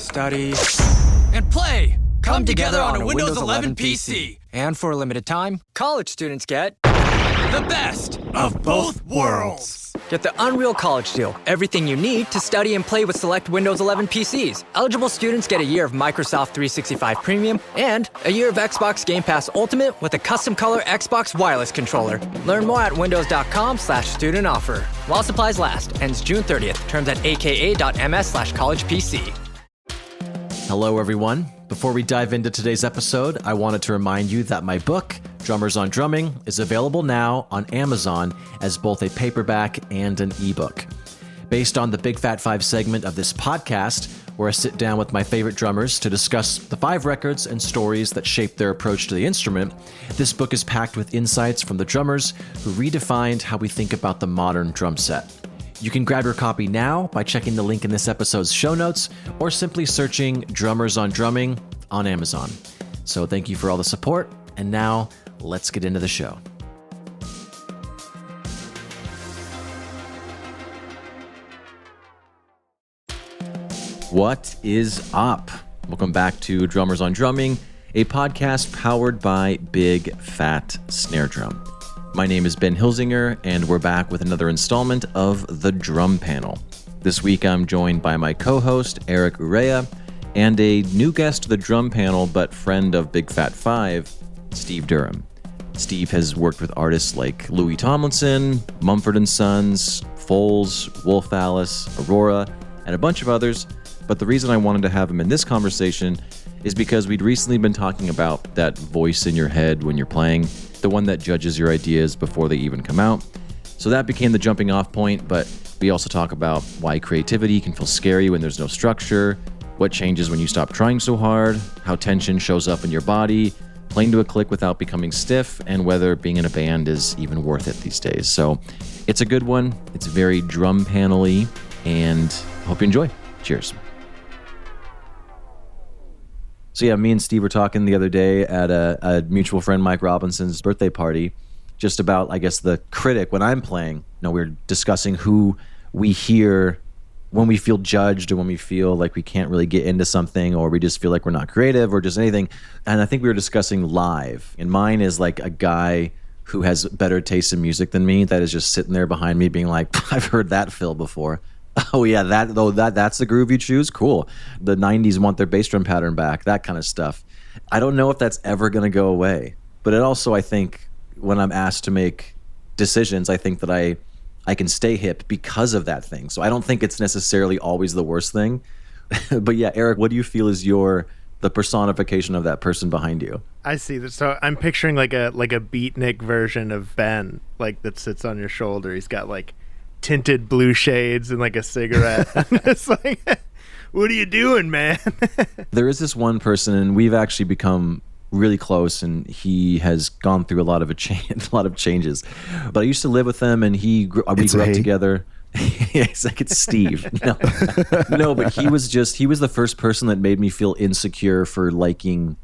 study, and play come together on a Windows 11 PC. And for a limited time, college students get The best of both worlds. Get the Unreal College Deal. Everything you need to study and play with select Windows 11 PCs. Eligible students get a year of Microsoft 365 Premium and a year of Xbox Game Pass Ultimate with a custom color Xbox wireless controller. Learn more at windows.com/student offer. While supplies last. Ends June 30th. Terms at aka.ms/collegepc. Hello, everyone. Before we dive into today's episode, I wanted to remind you that my book, Drummers on Drumming, is available now on Amazon as both a paperback and an ebook. Based on the Big Fat 5 segment of this podcast, where I sit down with my favorite drummers to discuss the 5 records and stories that shaped their approach to the instrument, this book is packed with insights from the drummers who redefined how we think about the modern drum set. You can grab your copy now by checking the link in this episode's show notes or simply searching Drummers on Drumming on Amazon. So thank you for all the support, and now let's get into the show. What is up? Welcome back to Drummers on Drumming, a podcast powered by Big Fat Snare Drum. My name is Ben Hilsinger, and we're back with another installment of The Drum Panel. This week, I'm joined by my co-host, Eric Urea, and a new guest to the Drum Panel, but friend of Big Fat 5, Steve Durham. Steve has worked with artists like Louis Tomlinson, Mumford Sons, Foals, Wolf Alice, Aurora, and a bunch of others. But the reason I wanted to have him in this conversation is because we'd recently been talking about that voice in your head when you're playing, the one that judges your ideas before they even come out. So that became the jumping off point, but we also talk about why creativity can feel scary when there's no structure, what changes when you stop trying so hard, how tension shows up in your body, playing to a click without becoming stiff, and whether being in a band is even worth it these days. So it's a good one. It's very drum panel-y, and hope you enjoy. Cheers. So yeah, me and Steve were talking the other day at a mutual friend, Mike Robinson's birthday party, just about, I guess, the critic when I'm playing. We were discussing who we hear when we feel judged or when we feel like we can't really get into something or we just feel like we're not creative or just anything. And I think we were discussing live. And mine is like a guy who has better taste in music than me that is just sitting there behind me being like, I've heard that fill before. Oh yeah, that's the groove you choose? Cool. The 90s want their bass drum pattern back, that kind of stuff. I don't know if that's ever going to go away. But it also, I think, when I'm asked to make decisions, I think that I can stay hip because of that thing. So I don't think it's necessarily always the worst thing. But yeah, Eric, what do you feel is the personification of that person behind you? I see that. So I'm picturing like a beatnik version of Ben, like that sits on your shoulder. He's got like tinted blue shades and like a cigarette. It's like, what are you doing, man? There is this one person, and we've actually become really close, and he has gone through a lot of changes. But I used to live with him, and we grew up together. Yeah, it's like it's Steve. No, but he was the first person that made me feel insecure for liking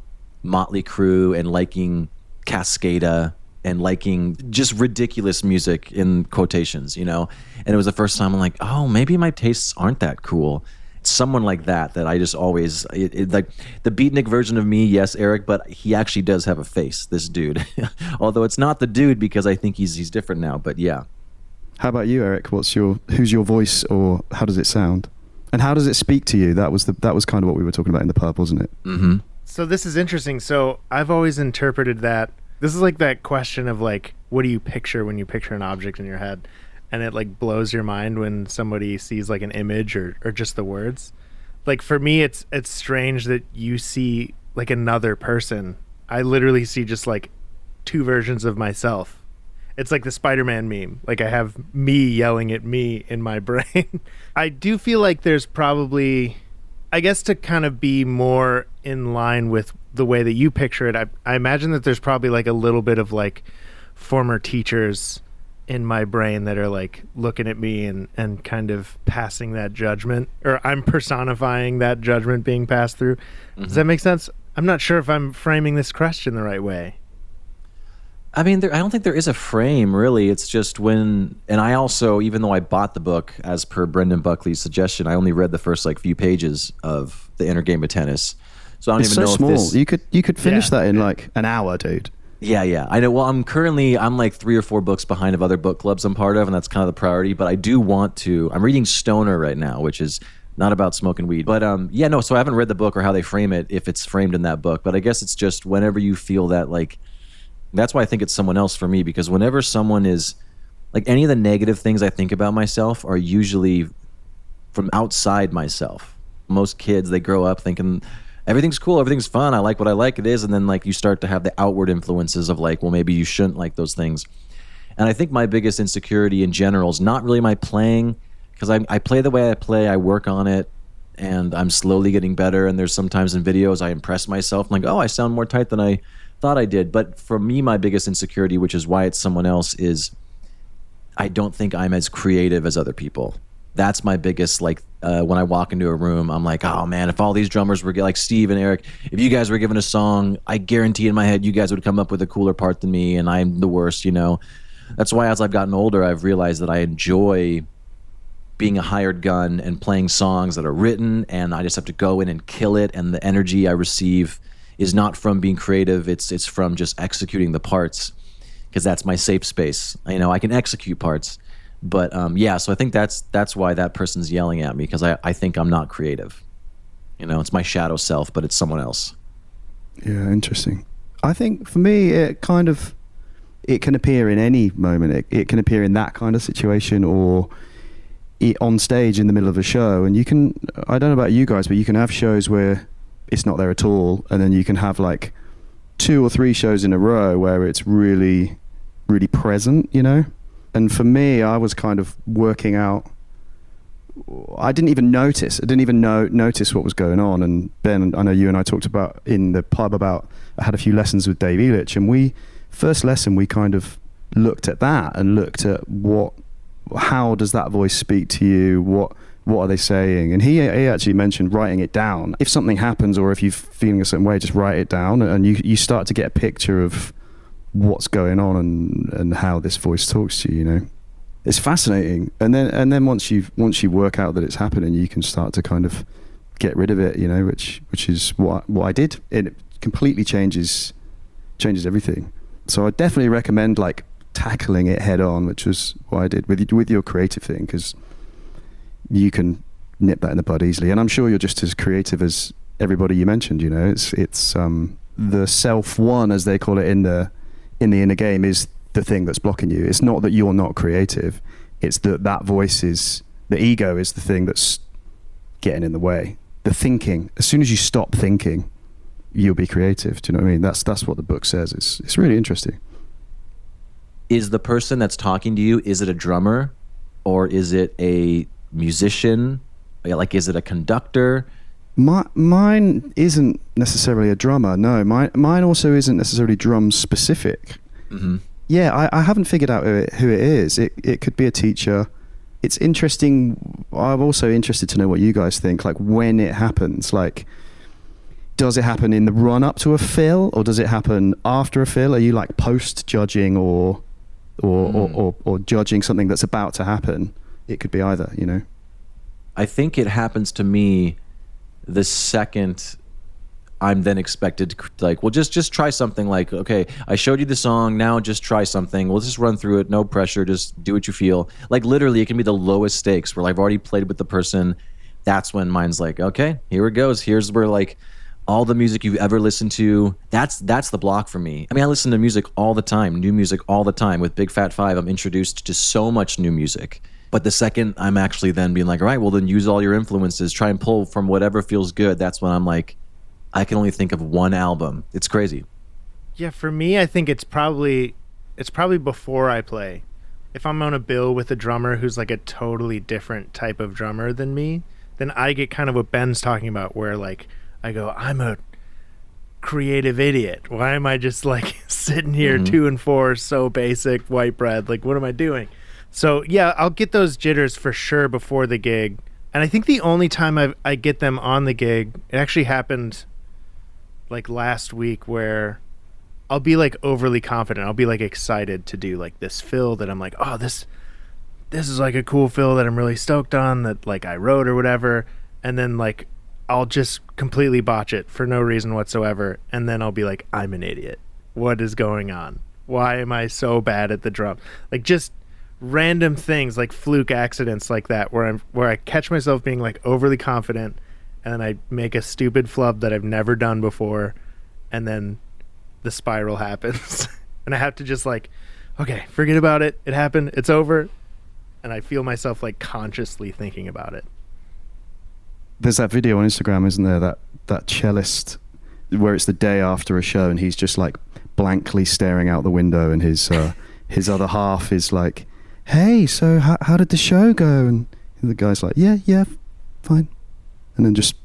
Motley Crue and liking Cascada and liking just ridiculous music in quotations, And it was the first time I'm like, oh, maybe my tastes aren't that cool. Someone like that I just always, like the beatnik version of me, yes, Eric, but he actually does have a face, this dude. Although it's not the dude because I think he's different now, but yeah. How about you, Eric? Who's your voice, or how does it sound? And how does it speak to you? That was kind of what we were talking about in the pub, wasn't it? Mm-hmm. So this is interesting. So I've always interpreted that this is like that question of like, what do you picture when you picture an object in your head? And it like blows your mind when somebody sees like an image or just the words. Like for me, it's strange that you see like another person. I literally see just like 2 versions of myself. It's like the Spider-Man meme. Like I have me yelling at me in my brain. I do feel like there's probably, I guess, to kind of be more in line with the way that you picture it, I imagine that there's probably like a little bit of like former teachers in my brain that are like looking at me and kind of passing that judgment, or I'm personifying that judgment being passed through. Mm-hmm. Does that make sense? I'm not sure if I'm framing this question the right way. I mean, I don't think there is a frame, really. It's just and I also, even though I bought the book as per Brendan Buckley's suggestion, I only read the first few pages of the inner game of tennis. So I don't It's even so know small. if this. You could finish Yeah. that in like an hour, dude. Yeah. I know. Well, I'm like 3 or 4 books behind of other book clubs I'm part of, and that's kind of the priority. But I do want to. I'm reading Stoner right now, which is not about smoking weed. But so I haven't read the book or how they frame it, if it's framed in that book. But I guess it's just whenever you feel that, like, that's why I think it's someone else for me, because whenever someone is like, any of the negative things I think about myself are usually from outside myself. Most kids, they grow up thinking everything's cool, everything's fun, I like what I like, it is, and then like you start to have the outward influences of like, well, maybe you shouldn't like those things. And I think my biggest insecurity in general is not really my playing, because I play the way I play, I work on it, and I'm slowly getting better. And there's sometimes in videos I impress myself, I'm like, oh, I sound more tight than I thought I did. But for me, my biggest insecurity, which is why it's someone else, is I don't think I'm as creative as other people. That's my biggest, like, when I walk into a room, I'm like, oh man, if all these drummers were like Steve and Eric, if you guys were given a song, I guarantee in my head you guys would come up with a cooler part than me, and I'm the worst, you know. That's why as I've gotten older, I've realized that I enjoy being a hired gun and playing songs that are written, and I just have to go in and kill it, and the energy I receive is not from being creative, it's from just executing the parts, because that's my safe space. You know, I can execute parts. But so I think that's why that person's yelling at me, because I think I'm not creative. You know, it's my shadow self, but it's someone else. Yeah, interesting. I think for me, it can appear in any moment. It can appear in that kind of situation, or on stage in the middle of a show. And you can, I don't know about you guys, but you can have shows where it's not there at all, and then you can have like 2 or 3 shows in a row where it's really, really present, you know? And for me, I was kind of working out. I didn't even notice. I didn't even notice what was going on. And Ben, I know you and I talked about in the pub about, I had a few lessons with Dave Elitch, and first lesson we kind of looked at that and looked at how does that voice speak to you? What are they saying? And he actually mentioned writing it down. If something happens, or if you're feeling a certain way, just write it down, and you start to get a picture of what's going on and how this voice talks to you, you know. It's fascinating. And then once you work out that it's happening, you can start to kind of get rid of it, you know, which is what I did. It completely changes everything. So I definitely recommend like tackling it head on, which was what I did with your creative thing, because you can nip that in the bud easily. And I'm sure you're just as creative as everybody you mentioned, you know. It's the self one, as they call it in the inner game, is the thing that's blocking you. It's not that you're not creative, it's that voice is, the ego is the thing that's getting in the way. The thinking, as soon as you stop thinking, you'll be creative. Do you know what I mean? That's what the book says. It's really interesting. Is the person that's talking to you, is it a drummer, or is it a musician? Like, is it a conductor? Mine isn't necessarily a drummer. No, mine also isn't necessarily drum specific. Mm-hmm. Yeah, I haven't figured out who it is. It could be a teacher. It's interesting. I'm also interested to know what you guys think. Like, when it happens, like, does it happen in the run up to a fill, or does it happen after a fill? Are you like post judging or judging something that's about to happen? It could be either, you know. I think it happens to me the second I'm then expected to, like, well, just try something. Like, okay, I showed you the song, now just try something. We'll just run through it, no pressure, just do what you feel. Like, literally, it can be the lowest stakes where I've already played with the person. That's when mine's like, okay, here it goes. Here's where, like, all the music you've ever listened to, that's the block for me. I mean, I listen to music all the time, new music all the time. With Big Fat 5, I'm introduced to so much new music. But the second I'm actually then being like, all right, well, then use all your influences, try and pull from whatever feels good, that's when I'm like, I can only think of one album. It's crazy. Yeah, for me, I think it's probably before I play. If I'm on a bill with a drummer who's like a totally different type of drummer than me, then I get kind of what Ben's talking about, where like I go, I'm a creative idiot. Why am I just like sitting here 2 and 4, so basic, white bread? Like, what am I doing? So yeah, I'll get those jitters for sure before the gig. And I think the only time I get them on the gig, it actually happened like last week, where I'll be like overly confident. I'll be like excited to do like this fill that I'm like, oh, this is like a cool fill that I'm really stoked on, that like I wrote or whatever. And then like I'll just completely botch it for no reason whatsoever, and then I'll be like, I'm an idiot. What is going on? Why am I so bad at the drum? Like, just random things, like fluke accidents like that, where I catch myself being like overly confident, and then I make a stupid flub that I've never done before, and then the spiral happens. And I have to just like, okay, forget about it. It happened. It's over. And I feel myself like consciously thinking about it. There's that video on Instagram, isn't there? That cellist where it's the day after a show and he's just like blankly staring out the window, and his other half is like, hey, so how did the show go? And the guy's like, yeah, fine. And then just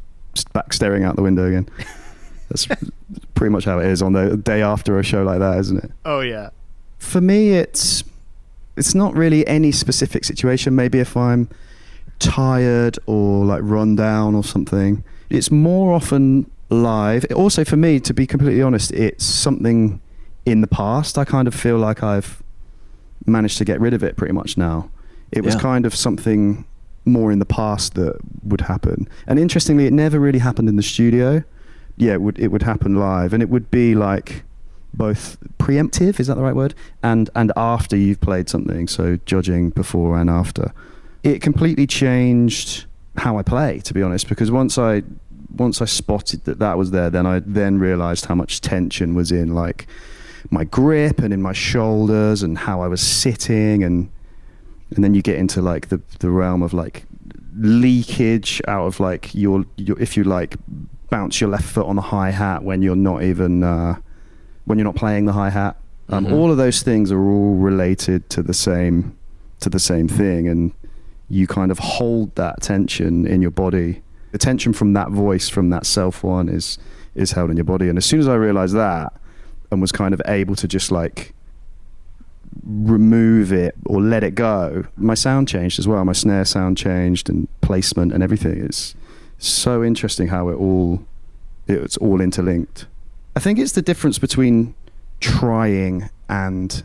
back staring out the window again. That's pretty much how it is on the day after a show like that, isn't it? Oh, yeah. For me, it's not really any specific situation. Maybe if I'm tired or like run down or something, it's more often live. Also, for me, to be completely honest, it's something in the past. I kind of feel like I've managed to get rid of it pretty much now. It was kind of something more in the past that would happen. And interestingly, it never really happened in the studio. Yeah, it would happen live, and it would be like both preemptive, is that the right word? And after you've played something, so judging before and after. It completely changed how I play, to be honest, because once I spotted that was there, then I realized how much tension was in like my grip and in my shoulders and how I was sitting, and then you get into like the realm of like leakage out of like your if you like bounce your left foot on the hi-hat when you're not even when you're not playing the hi-hat. All of those things are all related to the same thing, and you kind of hold that tension in your body. The tension from that voice, from that self one, is held in your body. And as soon as I realized that and was kind of able to just like remove it or let it go, my sound changed as well. My snare sound changed, and placement and everything. It's so interesting how it's all interlinked. I think it's the difference between trying and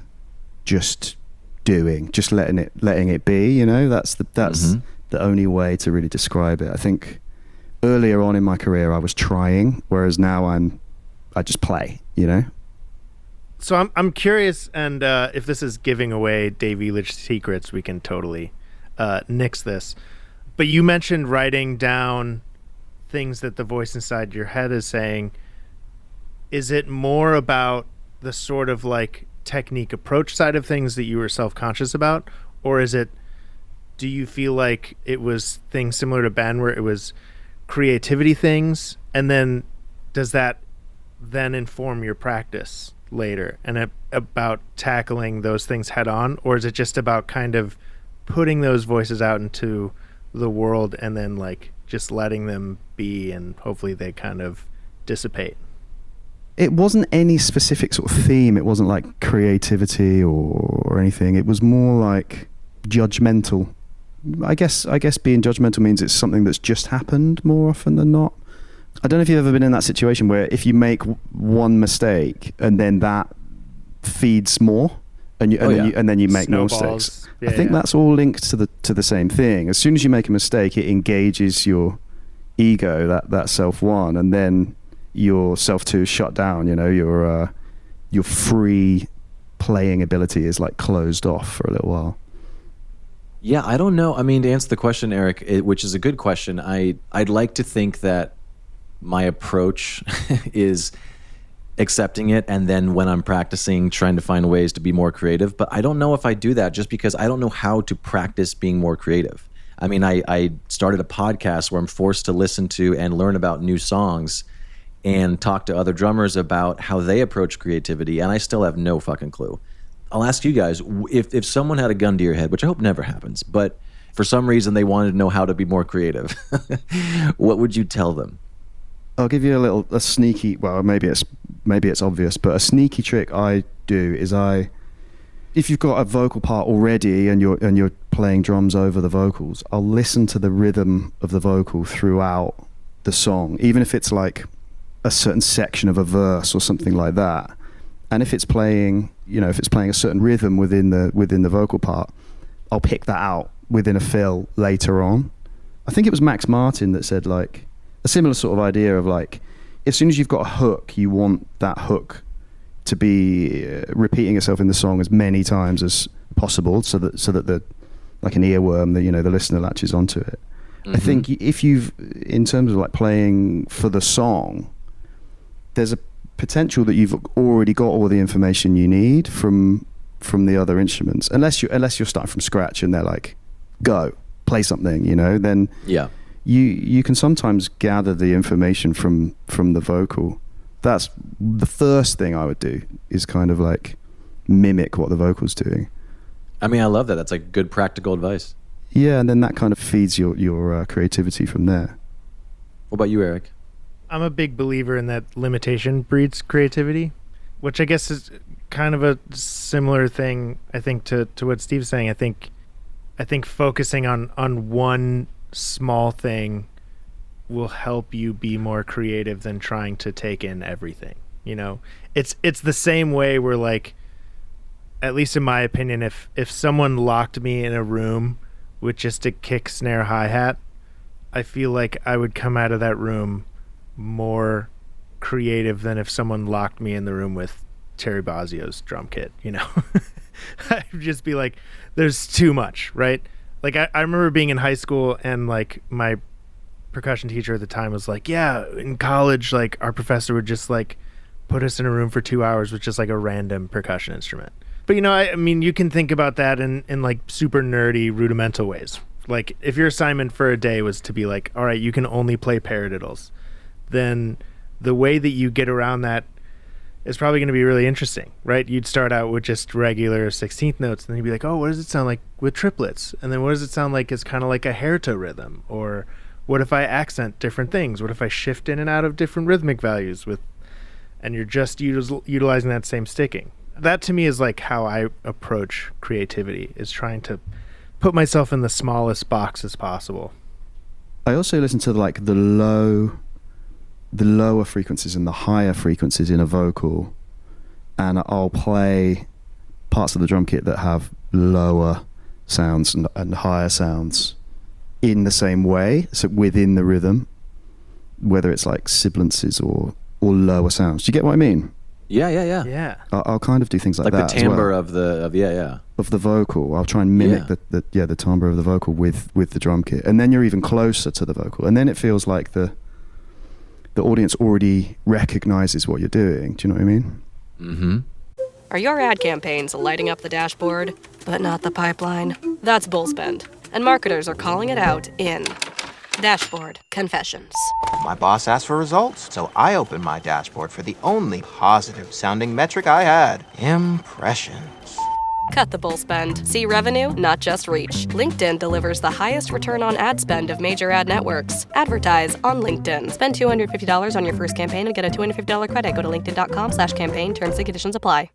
just doing, just letting it be, you know. That's the only way to really describe it. I think earlier on in my career I was trying, whereas now I just play, you know. So I'm curious, and if this is giving away Dave Elitch secrets, we can totally nix this. But you mentioned writing down things that the voice inside your head is saying. Is it more about the sort of like technique approach side of things that you were self-conscious about, or do you feel like it was things similar to Ben where it was creativity things, and then does that then inform your practice later and about tackling those things head on, or is it just about kind of putting those voices out into the world and then like just letting them be, and hopefully they kind of dissipate? It wasn't any specific sort of theme. It wasn't like creativity or anything. It was more like judgmental. I guess being judgmental means it's something that's just happened more often than not. I don't know if you've ever been in that situation where if you make one mistake and then that feeds more, and then you make more mistakes. I think that's all linked to the same thing. As soon as you make a mistake, it engages your ego, that self one, and then your self two is shut down. You know, your free playing ability is like closed off for a little while. Yeah, I don't know. I mean, to answer the question, Eric, which is a good question, I'd like to think that my approach is accepting it, and then when I'm practicing, trying to find ways to be more creative. But I don't know if I do that, just because I don't know how to practice being more creative. I mean, I started a podcast where I'm forced to listen to and learn about new songs and talk to other drummers about how they approach creativity, and I still have no fucking clue. I'll ask you guys, if someone had a gun to your head, which I hope never happens, but for some reason they wanted to know how to be more creative, what would you tell them? I'll give you a sneaky, well, maybe it's obvious, but a sneaky trick I do is if you've got a vocal part already and you're playing drums over the vocals, I'll listen to the rhythm of the vocal throughout the song, even if it's like a certain section of a verse or something like that. And if it's playing a certain rhythm within the vocal part, I'll pick that out within a fill later on. I think it was Max Martin that said, like, a similar sort of idea of like, as soon as you've got a hook, you want that hook to be repeating itself in the song as many times as possible, so that the, like an earworm, that, you know, the listener latches onto it. I think if you've, in terms of like playing for the song, there's a potential that you've already got all the information you need from the other instruments, unless you're starting from scratch and they're like, go play something, you know, then you can sometimes gather the information from the vocal. That's the first thing I would do, is kind of like mimic what the vocal's doing. I mean, I love that. That's like good practical advice. Yeah, and then that kind of feeds your creativity from there. What about you, Eric? I'm a big believer in that limitation breeds creativity, which I guess is kind of a similar thing, I think, to what Steve's saying. I think focusing on one small thing will help you be more creative than trying to take in everything. You know, it's the same way where, like, at least in my opinion, if someone locked me in a room with just a kick, snare, hi-hat, I feel like I would come out of that room more creative than if someone locked me in the room with Terry Bozzio's drum kit, you know. I'd just be like, there's too much, right? Like, I remember being in high school, and like my percussion teacher at the time was like, yeah, in college, like, our professor would just like put us in a room for 2 hours with just like a random percussion instrument. But, you know, I mean, you can think about that in like super nerdy, rudimental ways. Like, if your assignment for a day was to be like, all right, you can only play paradiddles, then the way that you get around that is probably going to be really interesting, right? You'd start out with just regular 16th notes, and then you'd be like, oh, what does it sound like with triplets? And then what does it sound like as kind of like a hair toe rhythm? Or what if I accent different things? What if I shift in and out of different rhythmic values and you're just utilizing that same sticking? That to me is like how I approach creativity, is trying to put myself in the smallest box as possible. I also listen to like the lower frequencies and the higher frequencies in a vocal, and I'll play parts of the drum kit that have lower sounds and higher sounds in the same way, so within the rhythm, whether it's like sibilances or lower sounds. Do you get what I mean? Yeah. I'll kind of do things like that. Like the timbre as well. of the vocal. I'll try and mimic the timbre of the vocal with the drum kit, and then you're even closer to the vocal, and then it feels like the audience already recognizes what you're doing. Do you know what I mean? Mm-hmm. Are your ad campaigns lighting up the dashboard, but not the pipeline? That's bull spend, and marketers are calling it out in Dashboard Confessions. My boss asked for results, so I opened my dashboard for the only positive-sounding metric I had: impressions. Cut the bull spend. See revenue, not just reach. LinkedIn delivers the highest return on ad spend of major ad networks. Advertise on LinkedIn. Spend $250 on your first campaign and get a $250 credit. Go to linkedin.com/campaign. Terms and conditions apply.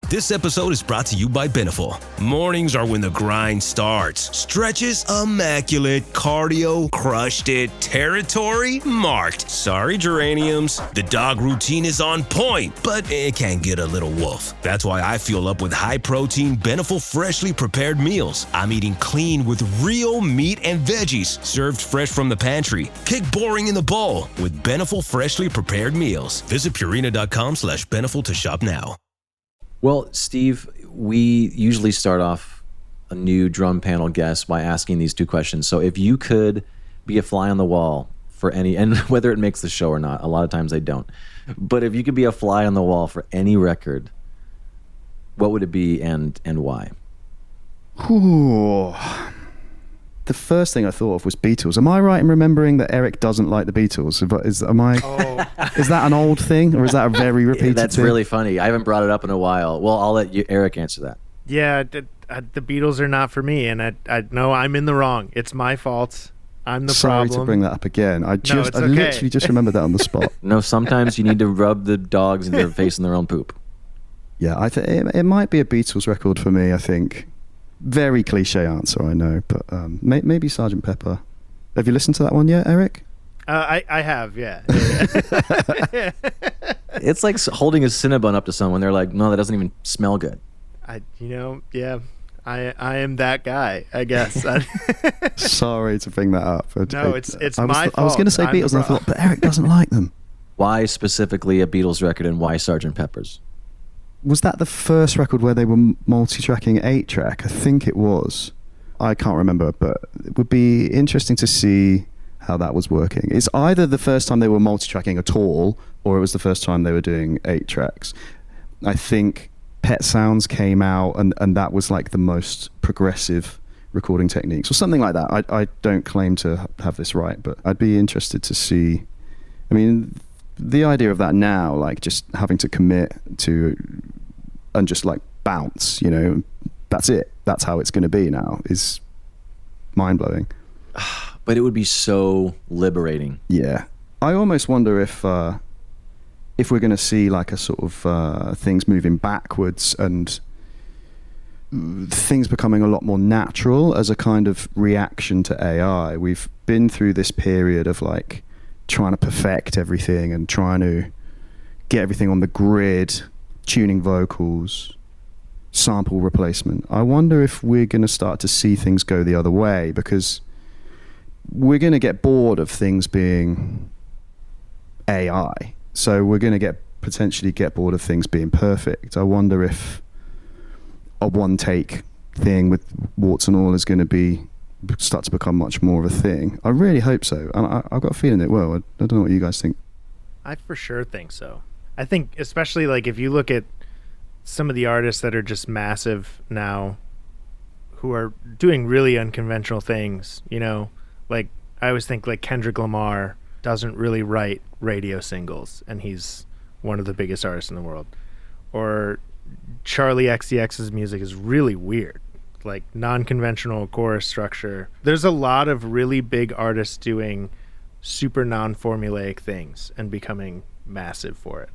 This episode is brought to you by Beneful. Mornings are when the grind starts. Stretches, immaculate. Cardio, crushed it. Territory, marked. Sorry, geraniums. The dog routine is on point, but it can get a little wolf. That's why I fuel up with high-protein Beneful freshly prepared meals. I'm eating clean with real meat and veggies, served fresh from the pantry. Kick boring in the bowl with Beneful freshly prepared meals. Visit Purina.com/Beneful to shop now. Well, Steve, we usually start off a new drum panel guest by asking these two questions. So if you could be a fly on the wall for any, and whether it makes the show or not, a lot of times they don't, but if you could be a fly on the wall for any record, what would it be and why? Ooh. The first thing I thought of was Beatles. Am I right in remembering that Eric doesn't like the Beatles? Is that an old thing, or is that a very repeated That's thing? really funny. I haven't brought it up in a while. Well, I'll let Eric answer that. Yeah, the Beatles are not for me, and I know I'm in the wrong. It's my fault. I'm the Sorry problem. to bring that up again. I it's okay. literally just remembered that on the spot. No, sometimes you need to rub the dogs in their face in their own poop. Yeah, I think it might be a Beatles record for me, I think. Very cliche answer, I know, but maybe Sgt. Pepper. Have you listened to that one yet, Eric? I have, yeah. It's like holding a Cinnabon up to someone. They're like, no, that doesn't even smell good. Yeah. I am that guy, I guess. Sorry to bring that up. No, it's my fault. I was going to say I'm Beatles, and I thought, but Eric doesn't like them. Why specifically a Beatles record, and why Sgt. Pepper's? Was that the first record where they were multi-tracking 8-track? I think it was. I can't remember, but it would be interesting to see how that was working. It's either the first time they were multi-tracking at all, or it was the first time they were doing 8 tracks. I think Pet Sounds came out, and that was like the most progressive recording techniques, or something like that. I don't claim to have this right, but I'd be interested to see. I mean, the idea of that now, like just having to commit to and just like bounce, you know, that's it. That's how it's going to be now, is mind-blowing. But it would be so liberating. Yeah. I almost wonder if we're going to see like a sort of things moving backwards and things becoming a lot more natural as a kind of reaction to AI. We've been through this period of like trying to perfect everything and trying to get everything on the grid, tuning vocals, sample replacement. I wonder if we're going to start to see things go the other way, because we're going to get bored of things being AI. So we're going to potentially get bored of things being perfect. I wonder if a one-take thing with warts and all is going to start to become much more of a thing. I really hope so. And I've got a feeling it will. I don't know what you guys think. I for sure think so. I think especially like if you look at some of the artists that are just massive now who are doing really unconventional things, you know, like I always think like Kendrick Lamar doesn't really write radio singles, and he's one of the biggest artists in the world. Or Charlie XCX's music is really weird, like non-conventional chorus structure. There's a lot of really big artists doing super non-formulaic things and becoming massive for it.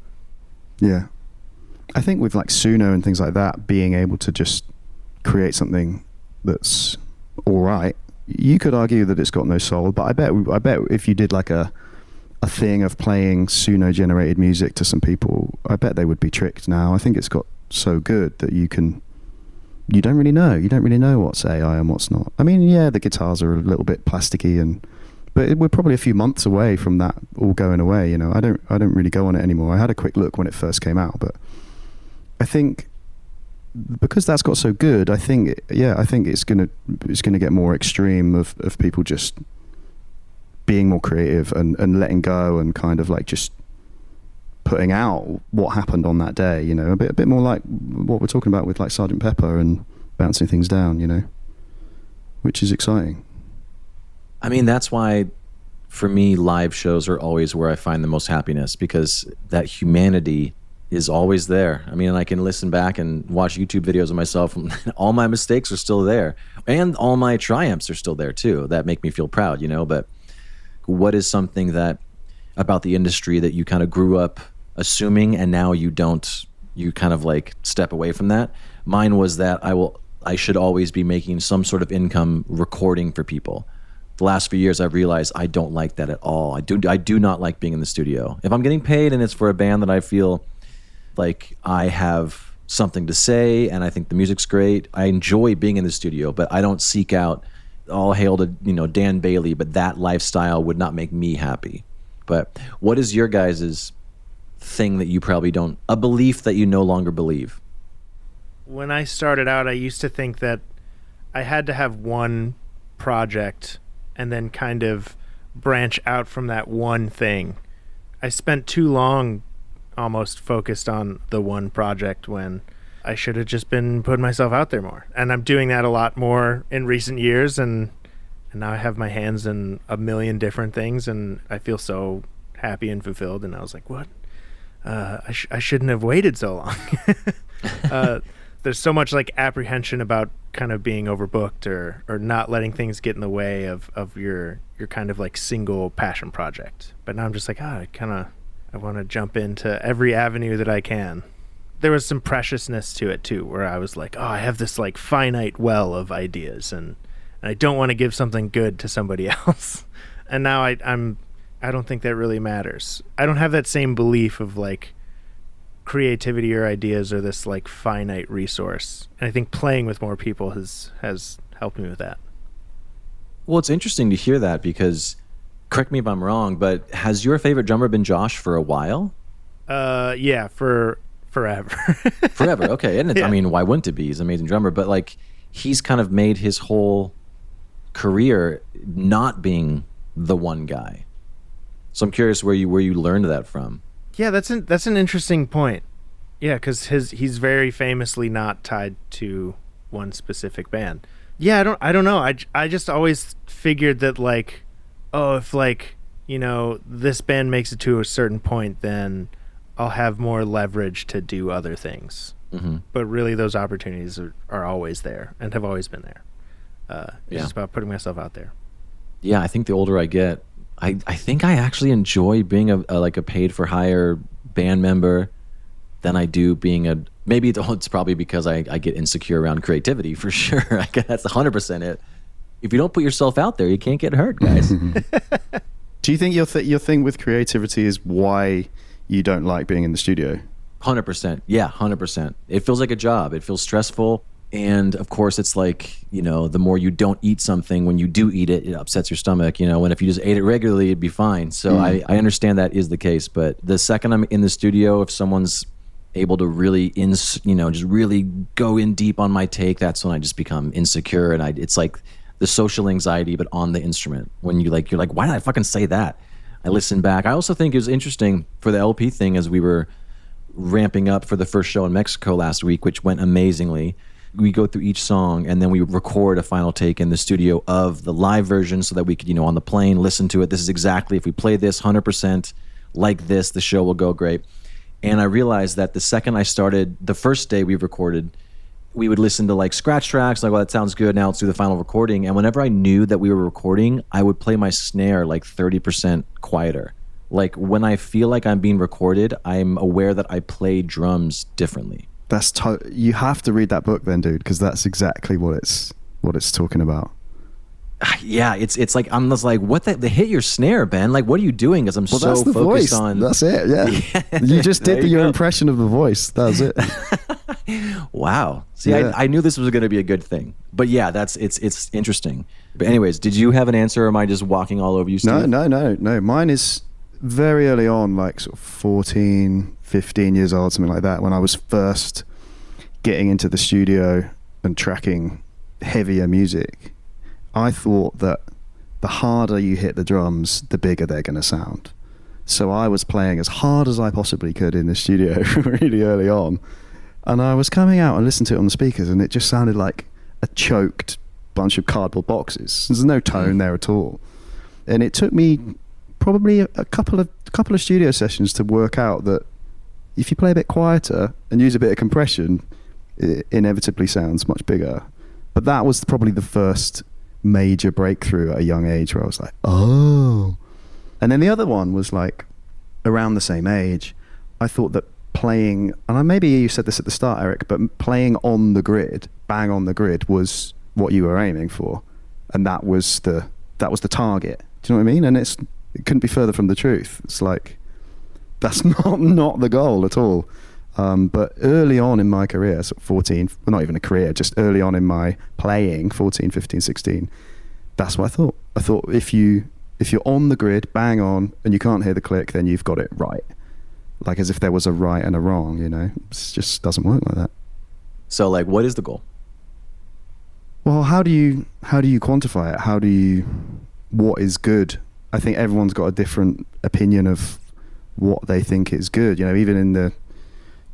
Yeah. I think with like Suno and things like that, being able to just create something that's all right, you could argue that it's got no soul, but I bet if you did like a thing of playing Suno generated music to some people, I bet they would be tricked now. I think it's got so good that you don't really know what's AI and what's not. I mean, yeah, the guitars are a little bit plasticky, but we're probably a few months away from that all going away. You know, I don't really go on it anymore. I had a quick look when it first came out, but I think because that's got so good, I think it's gonna get more extreme of people just being more creative and letting go and kind of like just putting out what happened on that day. You know, a bit more like what we're talking about with like Sgt. Pepper and bouncing things down. You know, which is exciting. I mean, that's why for me live shows are always where I find the most happiness, because that humanity is always there. I mean, I can listen back and watch YouTube videos of myself and all my mistakes are still there, and all my triumphs are still there too, that make me feel proud, you know. But what is something that about the industry that you kind of grew up assuming and now you kind of like step away from that? Mine was that I should always be making some sort of income recording for people. The last few years I've realized I don't like that at all. I do not like being in the studio. If I'm getting paid and it's for a band that I feel like I have something to say and I think the music's great, I enjoy being in the studio, but I don't seek out all hail to, you know, Dan Bailey, but that lifestyle would not make me happy. But what is your guys' thing that you probably don't, a belief that you no longer believe? When I started out, I used to think that I had to have one project and then kind of branch out from that one thing. I spent too long almost focused on the one project when I should have just been putting myself out there more. And I'm doing that a lot more in recent years, and now I have my hands in a million different things, and I feel so happy and fulfilled. And I was like, what? I shouldn't have waited so long. There's so much like apprehension about kind of being overbooked or not letting things get in the way of your kind of like single passion project. But now I'm just like, I want to jump into every avenue that I can. There was some preciousness to it too, where I was like, I have this like finite well of ideas, and I don't want to give something good to somebody else. And now I don't think that really matters. I don't have that same belief of like creativity or ideas are this like finite resource, and I think playing with more people has helped me with that. Well, it's interesting to hear that because, correct me if I'm wrong, but has your favorite drummer been Josh for a while? Yeah, for forever. Forever, okay. And Yeah. I mean, why wouldn't it be? He's an amazing drummer, but like he's kind of made his whole career not being the one guy. So I'm curious where you learned that from. Yeah, that's an interesting point. Yeah, because he's very famously not tied to one specific band. Yeah, I don't know. I just always figured that like, oh, if like, you know, this band makes it to a certain point, then I'll have more leverage to do other things. Mm-hmm. But really, those opportunities are always there and have always been there. It's just about putting myself out there. Yeah, I think the older I get, I think I actually enjoy being a paid for hire band member than I do being maybe it's probably because I get insecure around creativity for sure. That's 100% it. If you don't put yourself out there, you can't get hurt, guys. Do you think your thing with creativity is why you don't like being in the studio? 100%. Yeah, 100%. It feels like a job. It feels stressful. And of course, it's like, you know, the more you don't eat something, when you do eat it, it upsets your stomach, you know, and if you just ate it regularly, it'd be fine. So I understand that is the case. But the second I'm in the studio, if someone's able to really, just really go in deep on my take, that's when I just become insecure. And it's like the social anxiety, but on the instrument. When you're like, why did I fucking say that? I listen back. I also think it was interesting for the LP thing as we were ramping up for the first show in Mexico last week, which went amazingly. We go through each song and then we record a final take in the studio of the live version so that we could, on the plane, listen to it. This is exactly, if we play this 100% like this, the show will go great. And I realized that the second I started, the first day we recorded, we would listen to like scratch tracks, like, well, that sounds good, now let's do the final recording. And whenever I knew that we were recording, I would play my snare like 30% quieter. Like when I feel like I'm being recorded, I'm aware that I play drums differently. You have to read that book then, dude, because that's exactly what it's talking about. Yeah, it's like I'm just like, what the hit your snare, Ben? Like, what are you doing? Because I'm so that's the focused voice. on. That's it. Yeah, you just did your impression of the voice. That was it. Wow. See, yeah. I knew this was going to be a good thing, but yeah, it's interesting. But anyways, did you have an answer, or am I just walking all over you, Steve? No. Mine is very early on, like sort of 14, 15 years old, something like that, when I was first getting into the studio and tracking heavier music. I thought that the harder you hit the drums, the bigger they're going to sound. So I was playing as hard as I possibly could in the studio really early on. And I was coming out and listening to it on the speakers, and it just sounded like a choked bunch of cardboard boxes. There's no tone there at all. And it took me probably a couple of studio sessions to work out that if you play a bit quieter and use a bit of compression, it inevitably sounds much bigger. But that was probably the first major breakthrough at a young age where I was like, oh. And then the other one was like around the same age. I thought that playing, and maybe you said this at the start, Eric, but playing on the grid, bang on the grid, was what you were aiming for, and that was the target. Do you know what I mean? And it couldn't be further from the truth. It's like that's not the goal at all. But early on in my career, sort of 14, well, not even a career, just early on in my playing, 14, 15, 16, that's what I thought. I thought if you're on the grid, bang on, and you can't hear the click, then you've got it right. Like as if there was a right and a wrong, It just doesn't work like that. So like, what is the goal? Well, how do you quantify it? What is good? I think everyone's got a different opinion of what they think is good. Even in the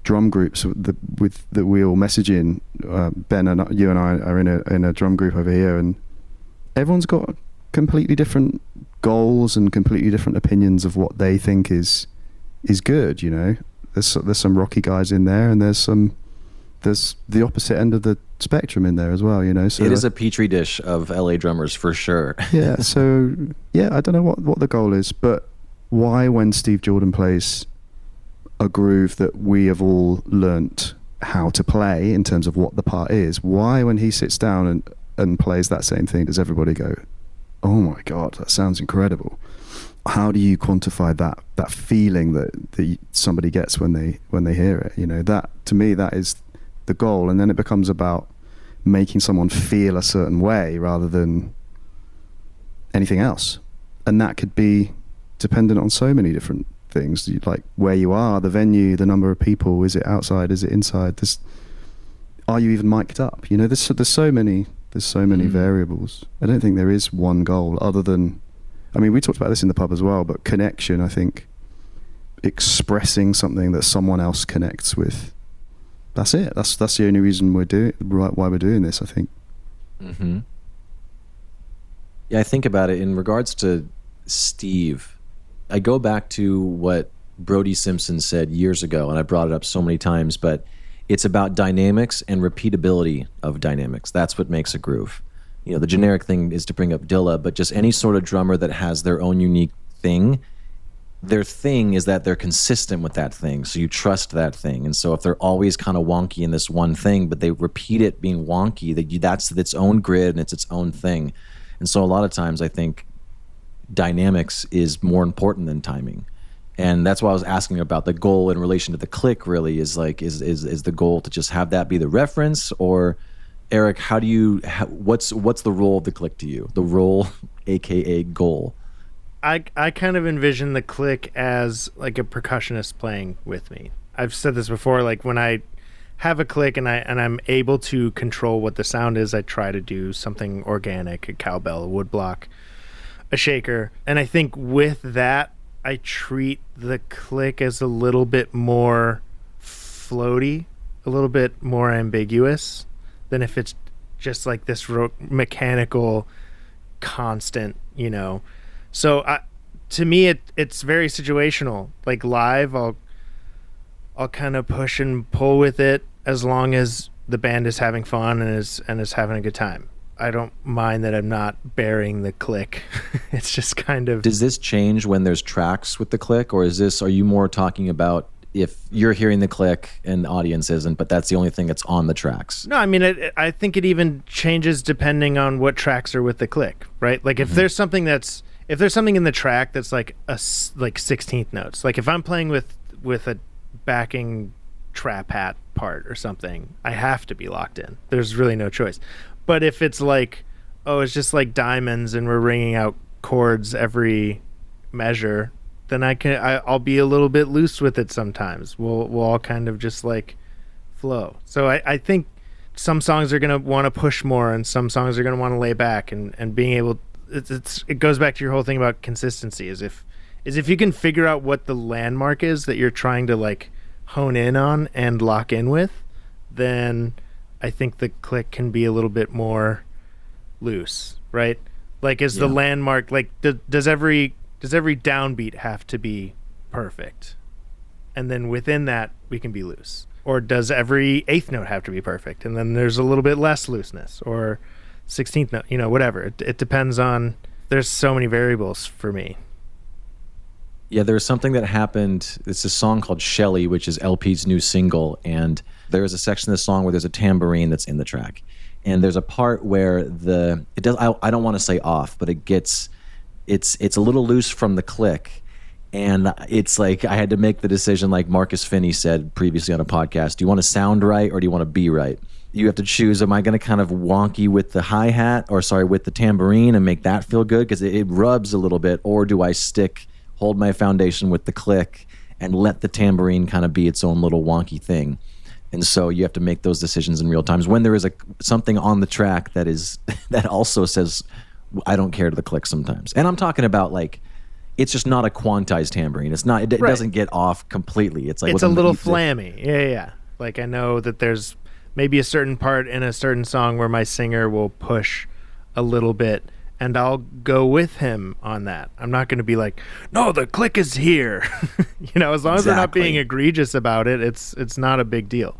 drum groups that we all message in, Ben and you and I are in a drum group over here, and everyone's got completely different goals and completely different opinions of what they think is good. There's some rocky guys in there, and there's the opposite end of the spectrum in there as well. So it is a petri dish of LA drummers for sure. Yeah. So I don't know what the goal is, but why, when Steve Jordan plays a groove that we have all learnt how to play in terms of what the part is, why when he sits down and plays that same thing does everybody go, oh my god, that sounds incredible? how do you quantify that feeling that somebody gets when they hear it? You know, that to me, that is the goal. And then it becomes about making someone feel a certain way rather than anything else. And that could be dependent on so many different things, like where you are, the venue, the number of people, is it outside, is it inside, are you even mic'd up? You know, there's so many variables. I don't think there is one goal other than, I mean, we talked about this in the pub as well, but connection, I think, expressing something that someone else connects with. That's it. That's the only reason why we're doing this, I think. Mm-hmm. Yeah, I think about it in regards to Steve. I go back to what Brody Simpson said years ago, and I brought it up so many times, but it's about dynamics and repeatability of dynamics. That's what makes a groove. You know, the generic thing is to bring up Dilla, but just any sort of drummer that has their own unique thing, their thing is that they're consistent with that thing, so you trust that thing. And so if they're always kind of wonky in this one thing, but they repeat it being wonky, that's its own grid and it's its own thing. And so a lot of times I think dynamics is more important than timing. And that's why I was asking about the goal in relation to the click. Really is the goal to just have that be the reference? Or Eric, what's the role of the click to you? The role, aka goal. I kind of envision the click as like a percussionist playing with me. I've said this before, like when I have a click and I'm able to control what the sound is, I try to do something organic, a cowbell, a woodblock, a shaker. And I think with that, I treat the click as a little bit more floaty, a little bit more ambiguous than if it's just like this mechanical constant, you know. So to me, it's very situational. Like live, I'll kind of push and pull with it as long as the band is having fun and is having a good time. I don't mind that I'm not bearing the click. It's just kind of... Does this change when there's tracks with the click, or are you more talking about if you're hearing the click and the audience isn't, but that's the only thing that's on the tracks? No, I mean, I think it even changes depending on what tracks are with the click, right? Like if there's something in the track that's like 16th notes, like if I'm playing with a backing trap hat part or something, I have to be locked in. There's really no choice. But if it's like, oh, it's just like diamonds and we're ringing out chords every measure, then I'll be a little bit loose with it sometimes. We'll all kind of just like flow. So I think some songs are going to want to push more and some songs are going to want to lay back, and being able, it goes back to your whole thing about consistency, is if you can figure out what the landmark is that you're trying to like hone in on and lock in with, then I think the click can be a little bit more loose, right? Like, is the landmark, like, does every downbeat have to be perfect? And then within that, we can be loose. Or does every eighth note have to be perfect? And then there's a little bit less looseness. Or 16th note, you know, whatever. It depends on, there's so many variables for me. Yeah, there was something that happened. It's a song called Shelly, which is LP's new single, and there is a section of the song where there's a tambourine that's in the track, and there's a part where I don't want to say off, but it's a little loose from the click, and it's like I had to make the decision, like Marcus Finney said previously on a podcast: do you want to sound right or do you want to be right? You have to choose. Am I going to kind of wonky with the hi-hat, with the tambourine and make that feel good because it rubs a little bit, or do I hold my foundation with the click and let the tambourine kind of be its own little wonky thing? And so you have to make those decisions in real time. When there is something on the track that also says, I don't care to the click sometimes. And I'm talking about like, it's just not a quantized tambourine. It's not, it doesn't get off completely. It's like, it's a little flammy. Yeah. Like I know that there's maybe a certain part in a certain song where my singer will push a little bit, and I'll go with him on that. I'm not going to be like, no, the click is here. You know, as long as they're not being egregious about it, it's not a big deal.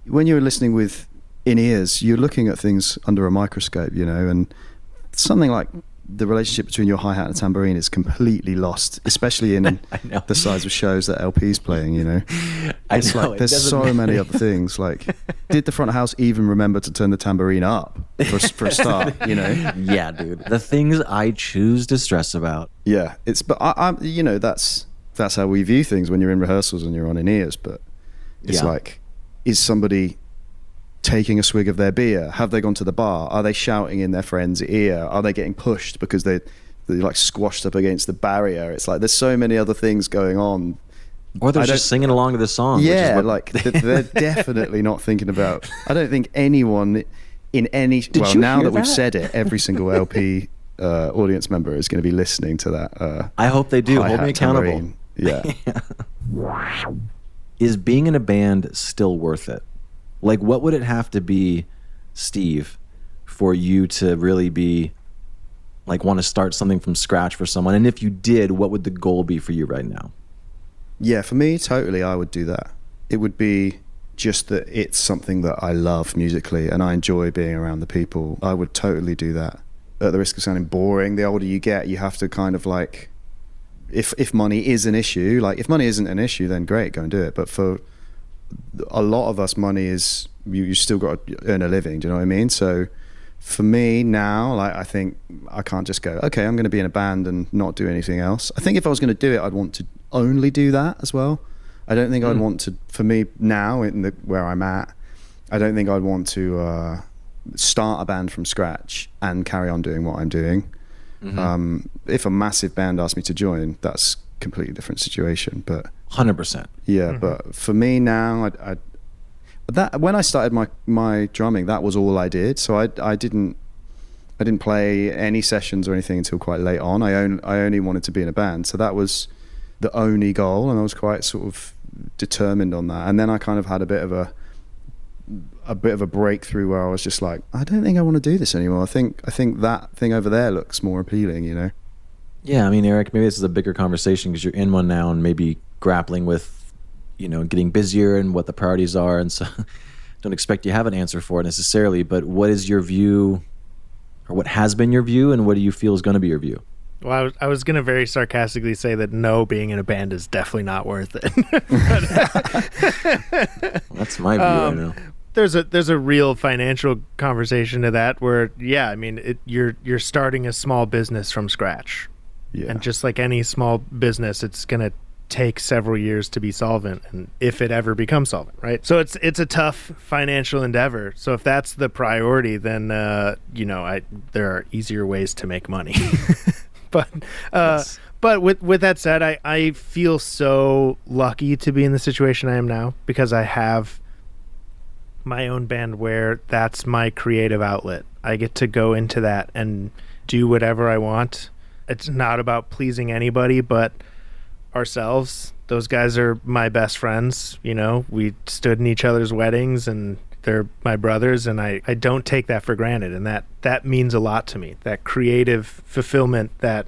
When you're listening with in-ears, you're looking at things under a microscope, you know, and something like the relationship between your hi-hat and tambourine is completely lost, especially in the size of shows that LP's playing, you know. It's like there's so many other things. Like, did the front of house even remember to turn the tambourine up? for a start, you know. Yeah, dude. The things I choose to stress about. Yeah, but I'm you know, that's how we view things when you're in rehearsals and you're on in ears. But it's like, is somebody taking a swig of their beer? Have they gone to the bar? Are they shouting in their friend's ear? Are they getting pushed because they're like squashed up against the barrier? It's like there's so many other things going on. Or they're just singing along to the song. Yeah, like they're definitely not thinking about. I don't think anyone in any. Well, now that we've said it, every single LP audience member is going to be listening to that. I hope they do. Hold me accountable. Tambourine. Yeah. Is being in a band still worth it? Like, what would it have to be, Steve, for you to really be, like, want to start something from scratch for someone? And if you did, what would the goal be for you right now? Yeah, for me, totally, I would do that. It would be just that it's something that I love musically and I enjoy being around the people. I would totally do that. At the risk of sounding boring, the older you get, you have to kind of like, if money is an issue, like if money isn't an issue, then great, go and do it. But for a lot of us, money is, you still got to earn a living, do you know what I mean? So for me now, like, I think I can't just go, okay, I'm going to be in a band and not do anything else. I think if I was going to do it, I'd want to only do that as well. I don't think I'd want to, for me now, where I'm at, I don't think I'd want to start a band from scratch and carry on doing what I'm doing. If a massive band asked me to join, that's a completely different situation. But 100%. Yeah, but for me now, that when I started my drumming, that was all I did. So I didn't play any sessions or anything until quite late on. I only wanted to be in a band, so that was the only goal, and I was quite sort of determined on that. And then I kind of had a bit of a breakthrough where I was just like, I don't think I want to do this anymore. I think that thing over there looks more appealing, you know. Yeah, I mean, Eric, maybe this is a bigger conversation because you're in one now and maybe grappling with, you know, getting busier and what the priorities are, and so don't expect you to have an answer for it necessarily, but what is your view, or what has been your view, and what do you feel is going to be your view? Well, I was going to very sarcastically say that no, being in a band is definitely not worth it. That's my view right now. There's a real financial conversation to that where, yeah, I mean, you're starting a small business from scratch. Yeah. And just like any small business, it's going to take several years to be solvent, and if it ever becomes solvent, right? So it's a tough financial endeavor. So if that's the priority, then there are easier ways to make money. But with that said, I feel so lucky to be in the situation I am now because I have my own band where that's my creative outlet. I get to go into that and do whatever I want. It's not about pleasing anybody but ourselves. Those guys are my best friends, you know. We stood in each other's weddings and they're my brothers, and I don't take that for granted, and that means a lot to me. That creative fulfillment, that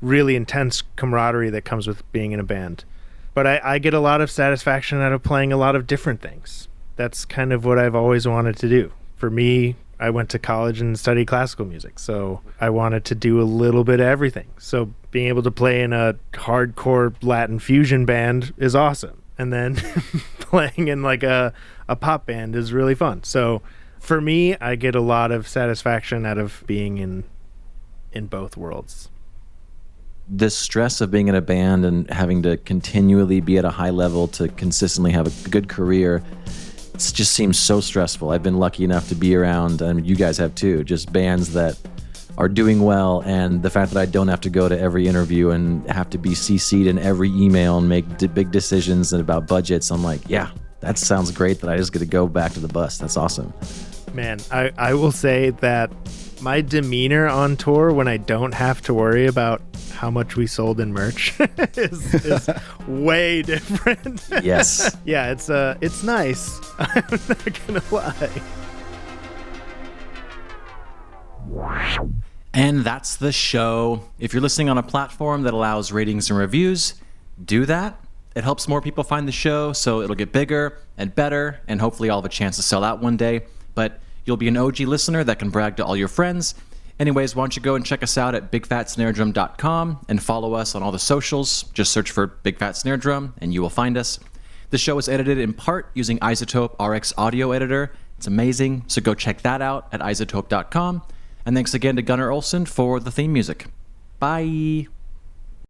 really intense camaraderie that comes with being in a band. But I get a lot of satisfaction out of playing a lot of different things. That's kind of what I've always wanted to do. For me, I went to college and studied classical music, so I wanted to do a little bit of everything. So being able to play in a hardcore Latin fusion band is awesome. And then playing in like a pop band is really fun. So for me, I get a lot of satisfaction out of being in both worlds. The stress of being in a band and having to continually be at a high level to consistently have a good career, it just seems so stressful. I've been lucky enough to be around, and you guys have too, just bands that are doing well, and the fact that I don't have to go to every interview and have to be CC'd in every email and make big decisions about budgets, I'm like, yeah, that sounds great that I just get to go back to the bus. That's awesome. Man, I will say that my demeanor on tour when I don't have to worry about how much we sold in merch is way different. Yes. Yeah, it's nice. I'm not gonna lie. And that's the show. If you're listening on a platform that allows ratings and reviews, do that. It helps more people find the show, so it'll get bigger and better, and hopefully I'll have a chance to sell out one day. But you'll be an OG listener that can brag to all your friends. Anyways, why don't you go and check us out at bigfatsnaredrum.com and follow us on all the socials. Just search for Big Fat Snare Drum and you will find us. The show is edited in part using Isotope RX Audio Editor. It's amazing. So go check that out at isotope.com. And thanks again to Gunnar Olsen for the theme music. Bye.